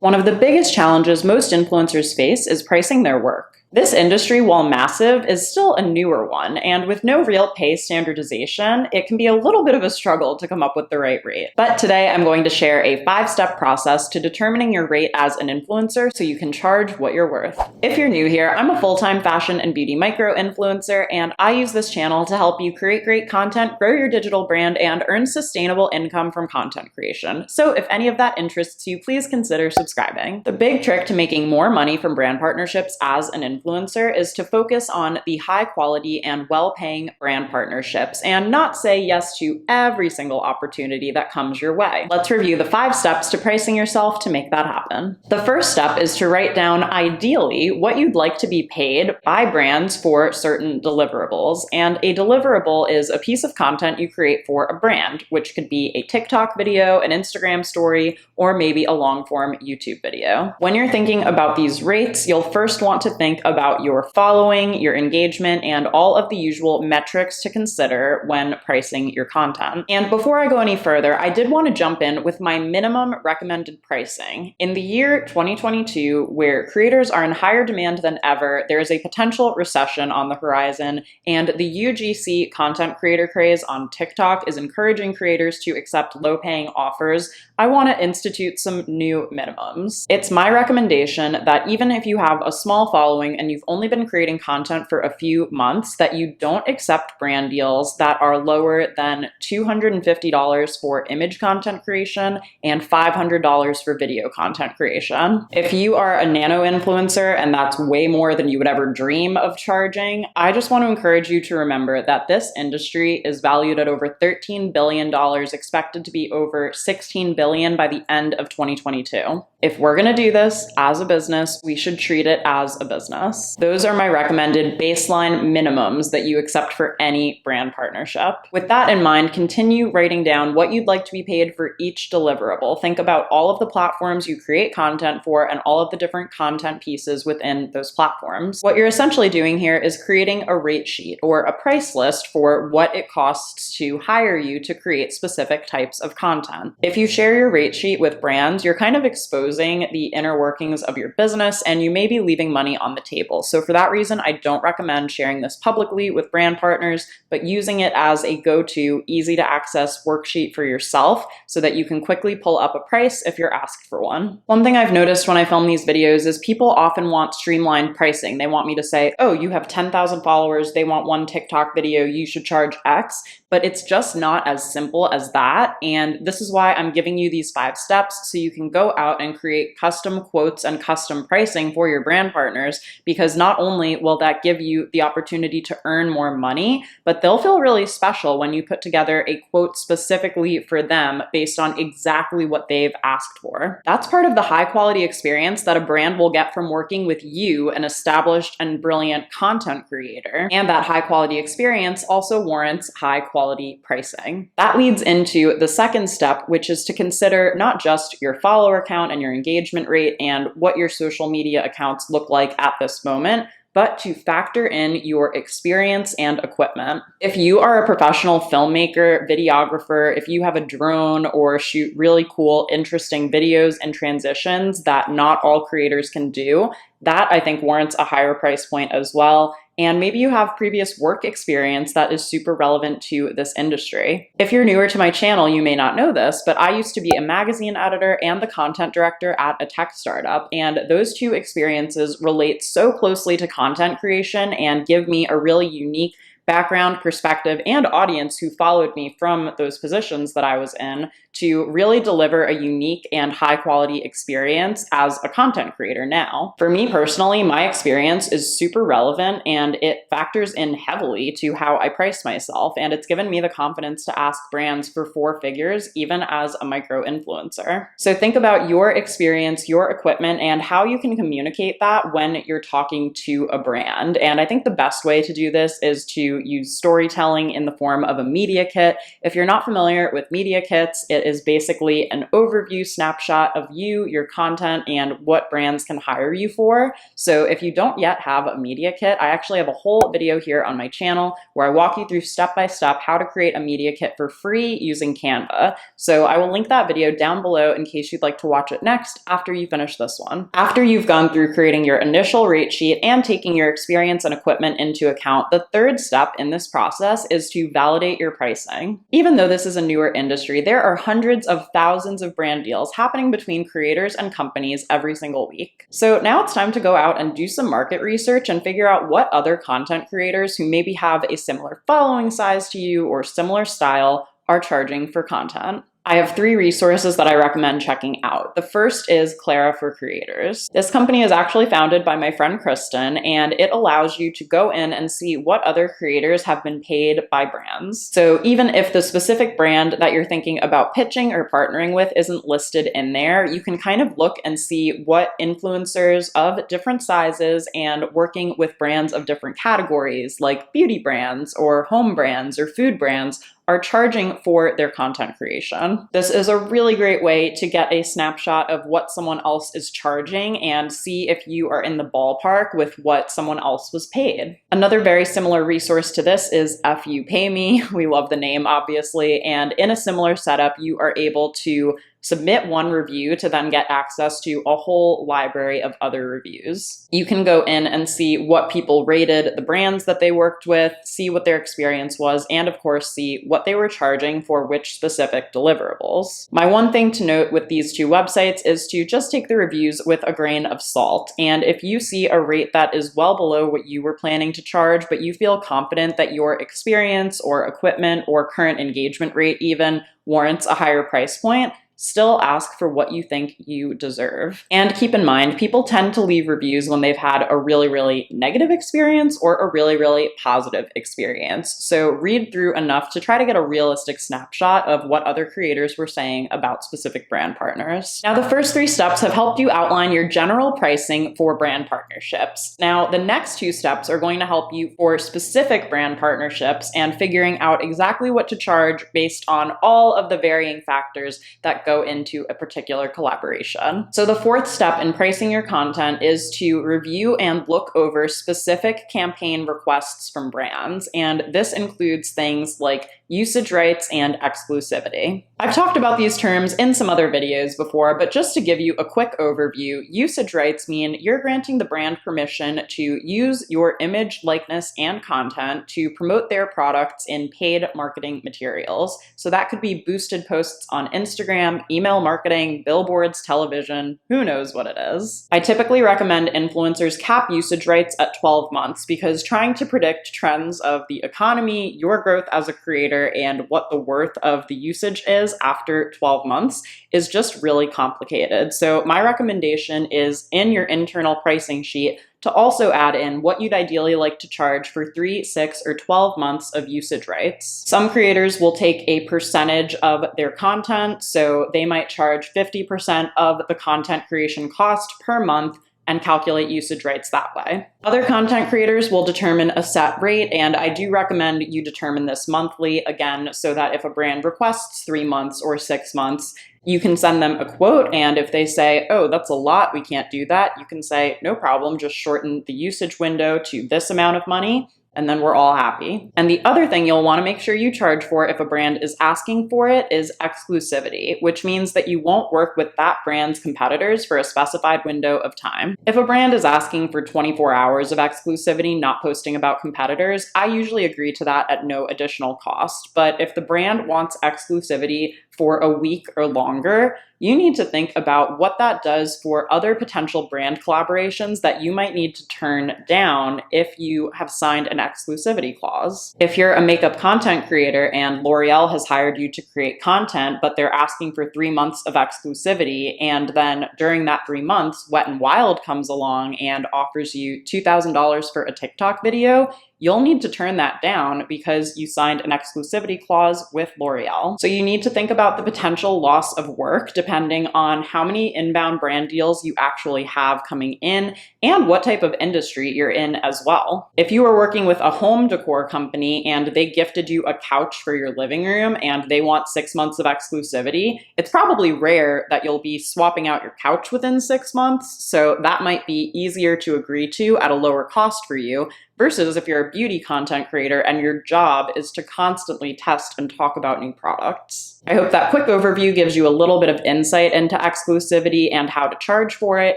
One of the biggest challenges most influencers face is pricing their work. This industry, while massive, is still a newer one, and with no real pay standardization, it can be a little bit of a struggle to come up with the right rate. But today I'm going to share a 5-step process to determining your rate as an influencer so you can charge what you're worth. If you're new here, I'm a full-time fashion and beauty micro-influencer, and I use this channel to help you create great content, grow your digital brand, and earn sustainable income from content creation. So if any of that interests you, please consider subscribing. The big trick to making more money from brand partnerships as an influencer is to focus on the high quality and well-paying brand partnerships and not say yes to every single opportunity that comes your way. Let's review the 5 steps to pricing yourself to make that happen. The first step is to write down ideally what you'd like to be paid by brands for certain deliverables. And a deliverable is a piece of content you create for a brand, which could be a TikTok video, an Instagram story, or maybe a long-form YouTube video. When you're thinking about these rates, you'll first want to think about your following, your engagement, and all of the usual metrics to consider when pricing your content. And before I go any further, I did want to jump in with my minimum recommended pricing. In the year 2022, where creators are in higher demand than ever, there is a potential recession on the horizon, and the UGC content creator craze on TikTok is encouraging creators to accept low-paying offers. I want to institute some new minimums. It's my recommendation that even if you have a small following and you've only been creating content for a few months, that you don't accept brand deals that are lower than $250 for image content creation and $500 for video content creation. If you are a nano influencer and that's way more than you would ever dream of charging, I just want to encourage you to remember that this industry is valued at over $13 billion, expected to be over $16 billion by the end of 2022. If we're going to do this as a business, we should treat it as a business. Those are my recommended baseline minimums that you accept for any brand partnership. With that in mind, continue writing down what you'd like to be paid for each deliverable. Think about all of the platforms you create content for and all of the different content pieces within those platforms. What you're essentially doing here is creating a rate sheet or a price list for what it costs to hire you to create specific types of content. If you share your rate sheet with brands, you're kind of exposing the inner workings of your business, and you may be leaving money on the table. So for that reason, I don't recommend sharing this publicly with brand partners, but using it as a go-to, easy to access worksheet for yourself so that you can quickly pull up a price if you're asked for one. One thing I've noticed when I film these videos is people often want streamlined pricing. They want me to say, oh, you have 10,000 followers, they want one TikTok video, you should charge X, but it's just not as simple as that. And this is why I'm giving you these 5 steps so you can go out and create custom quotes and custom pricing for your brand partners, because not only will that give you the opportunity to earn more money, but they'll feel really special when you put together a quote specifically for them based on exactly what they've asked for. That's part of the high quality experience that a brand will get from working with you, an established and brilliant content creator. And that high quality experience also warrants high quality pricing. That leads into the second step, which is to consider not just your follower count and your engagement rate and what your social media accounts look like at this moment, but to factor in your experience and equipment. If you are a professional filmmaker, videographer, if you have a drone or shoot really cool, interesting videos and transitions that not all creators can do, that I think warrants a higher price point as well. And maybe you have previous work experience that is super relevant to this industry. If you're newer to my channel, you may not know this, but I used to be a magazine editor and the content director at a tech startup. And those two experiences relate so closely to content creation and give me a really unique background, perspective, and audience who followed me from those positions that I was in to really deliver a unique and high quality experience as a content creator now. For me personally, my experience is super relevant and it factors in heavily to how I price myself, and it's given me the confidence to ask brands for 4 figures even as a micro influencer. So think about your experience, your equipment, and how you can communicate that when you're talking to a brand. And I think the best way to do this is to use storytelling in the form of a media kit. If you're not familiar with media kits, it is basically an overview snapshot of you, your content, and what brands can hire you for. So if you don't yet have a media kit, I actually have a whole video here on my channel where I walk you through step-by-step how to create a media kit for free using Canva. So I will link that video down below in case you'd like to watch it next after you finish this one. After you've gone through creating your initial rate sheet and taking your experience and equipment into account, the third step in this process is to validate your pricing. Even though this is a newer industry, there are hundreds of thousands of brand deals happening between creators and companies every single week. So now it's time to go out and do some market research and figure out what other content creators who maybe have a similar following size to you or similar style are charging for content. I have 3 resources that I recommend checking out. The first is Clara for Creators. This company is actually founded by my friend Kristen, and it allows you to go in and see what other creators have been paid by brands. So even if the specific brand that you're thinking about pitching or partnering with isn't listed in there, you can kind of look and see what influencers of different sizes and working with brands of different categories, like beauty brands or home brands or food brands, are charging for their content creation. This is a really great way to get a snapshot of what someone else is charging and see if you are in the ballpark with what someone else was paid. Another very similar resource to this is F You Pay Me. We love the name, obviously, and in a similar setup, you are able to submit one review to then get access to a whole library of other reviews. You can go in and see what people rated the brands that they worked with, see what their experience was, and of course see what they were charging for which specific deliverables. My one thing to note with these 2 websites is to just take the reviews with a grain of salt. And if you see a rate that is well below what you were planning to charge, but you feel confident that your experience or equipment or current engagement rate even warrants a higher price point, still ask for what you think you deserve. And keep in mind, people tend to leave reviews when they've had a really, really negative experience or a really, really positive experience. So read through enough to try to get a realistic snapshot of what other creators were saying about specific brand partners. Now, the first 3 steps have helped you outline your general pricing for brand partnerships. Now, the next 2 steps are going to help you for specific brand partnerships and figuring out exactly what to charge based on all of the varying factors that go into a particular collaboration. So the 4th step in pricing your content is to review and look over specific campaign requests from brands, and this includes things like usage rights and exclusivity. I've talked about these terms in some other videos before, but just to give you a quick overview, usage rights mean you're granting the brand permission to use your image, likeness, and content to promote their products in paid marketing materials. So that could be boosted posts on Instagram, email marketing, billboards, television, who knows what it is. I typically recommend influencers cap usage rights at 12 months because trying to predict trends of the economy, your growth as a creator, and what the worth of the usage is after 12 months is just really complicated. So my recommendation is in your internal pricing sheet to also add in what you'd ideally like to charge for 3, 6, or 12 months of usage rights. Some creators will take a percentage of their content, so they might charge 50% of the content creation cost per month and calculate usage rights that way. Other content creators will determine a set rate, and I do recommend you determine this monthly, again, so that if a brand requests 3 months or 6 months, you can send them a quote, and if they say, oh, that's a lot, we can't do that, you can say, no problem, just shorten the usage window to this amount of money, and then we're all happy. And the other thing you'll want to make sure you charge for if a brand is asking for it is exclusivity, which means that you won't work with that brand's competitors for a specified window of time. If a brand is asking for 24 hours of exclusivity, not posting about competitors, I usually agree to that at no additional cost. But if the brand wants exclusivity for a week or longer, you need to think about what that does for other potential brand collaborations that you might need to turn down if you have signed an exclusivity clause. If you're a makeup content creator and L'Oreal has hired you to create content, but they're asking for 3 months of exclusivity, and then during that 3 months, Wet n Wild comes along and offers you $2,000 for a TikTok video, you'll need to turn that down because you signed an exclusivity clause with L'Oreal. So you need to think about the potential loss of work depending on how many inbound brand deals you actually have coming in and what type of industry you're in as well. If you are working with a home decor company and they gifted you a couch for your living room and they want 6 months of exclusivity, it's probably rare that you'll be swapping out your couch within 6 months, so that might be easier to agree to at a lower cost for you, versus if you're a beauty content creator and your job is to constantly test and talk about new products. I hope that quick overview gives you a little bit of insight into exclusivity and how to charge for it,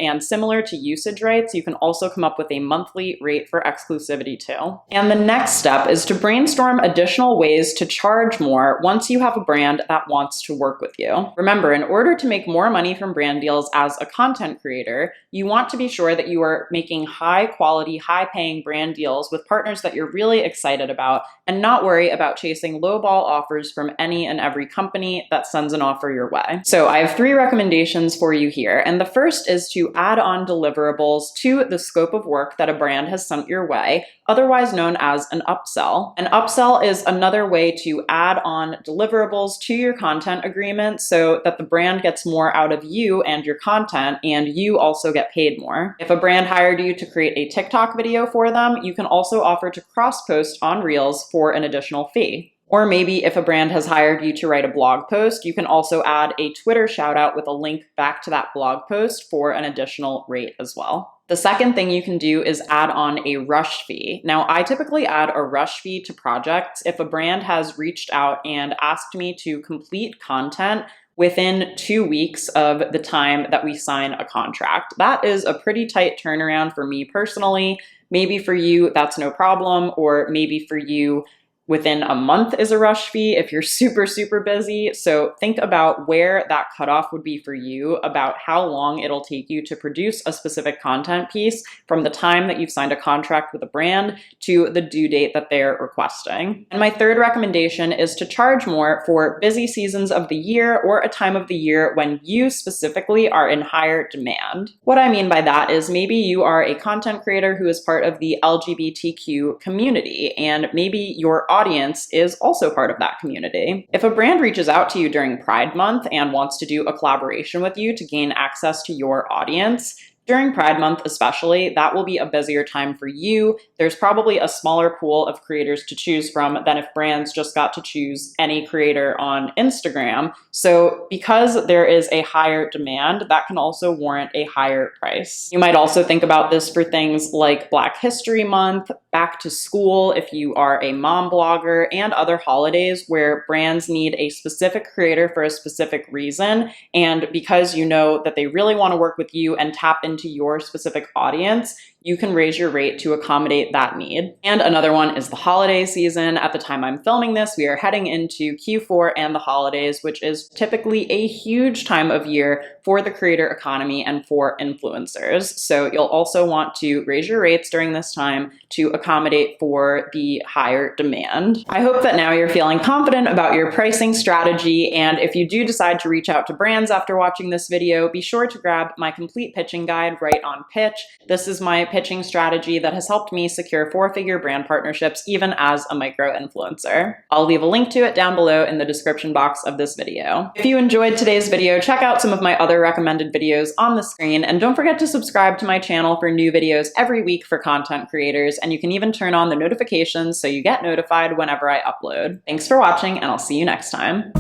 and similar to usage rights, you can also come up with a monthly rate for exclusivity too. And the next step is to brainstorm additional ways to charge more once you have a brand that wants to work with you. Remember, in order to make more money from brand deals as a content creator, you want to be sure that you are making high quality, high paying brand deals with partners that you're really excited about, and not worry about chasing lowball offers from any and every company that sends an offer your way. So I have 3 recommendations for you here, and the first is to add on deliverables to the scope of work that a brand has sent your way, otherwise known as an upsell. An upsell is another way to add on deliverables to your content agreement so that the brand gets more out of you and your content, and you also get paid more. If a brand hired you to create a TikTok video for them, you can also offer to cross-post on Reels for an additional fee. Or maybe if a brand has hired you to write a blog post, you can also add a Twitter shout out with a link back to that blog post for an additional rate as well. The second thing you can do is add on a rush fee. Now, I typically add a rush fee to projects if a brand has reached out and asked me to complete content within 2 weeks of the time that we sign a contract. That is a pretty tight turnaround for me personally. Maybe for you, that's no problem, or maybe for you, within a month is a rush fee if you're super, super busy. So think about where that cutoff would be for you, about how long it'll take you to produce a specific content piece from the time that you've signed a contract with a brand to the due date that they're requesting. And my third recommendation is to charge more for busy seasons of the year or a time of the year when you specifically are in higher demand. What I mean by that is maybe you are a content creator who is part of the LGBTQ community, and maybe your audience is also part of that community. If a brand reaches out to you during Pride Month and wants to do a collaboration with you to gain access to your audience, during Pride Month especially, that will be a busier time for you. There's probably a smaller pool of creators to choose from than if brands just got to choose any creator on Instagram. So because there is a higher demand, that can also warrant a higher price. You might also think about this for things like Black History Month, back to school if you are a mom blogger, and other holidays where brands need a specific creator for a specific reason. And because you know that they really want to work with you and tap into your specific audience, you can raise your rate to accommodate that need. And another one is the holiday season. At the time I'm filming this, we are heading into Q4 and the holidays, which is typically a huge time of year for the creator economy and for influencers. So you'll also want to raise your rates during this time to accommodate for the higher demand. I hope that now you're feeling confident about your pricing strategy, and if you do decide to reach out to brands after watching this video, be sure to grab my complete pitching guide right on pitch. This is my pitching strategy that has helped me secure 4-figure brand partnerships even as a micro influencer. I'll leave a link to it down below in the description box of this video. If you enjoyed today's video, check out some of my other recommended videos on the screen, and don't forget to subscribe to my channel for new videos every week for content creators, and you can even turn on the notifications so you get notified whenever I upload. Thanks for watching, and I'll see you next time.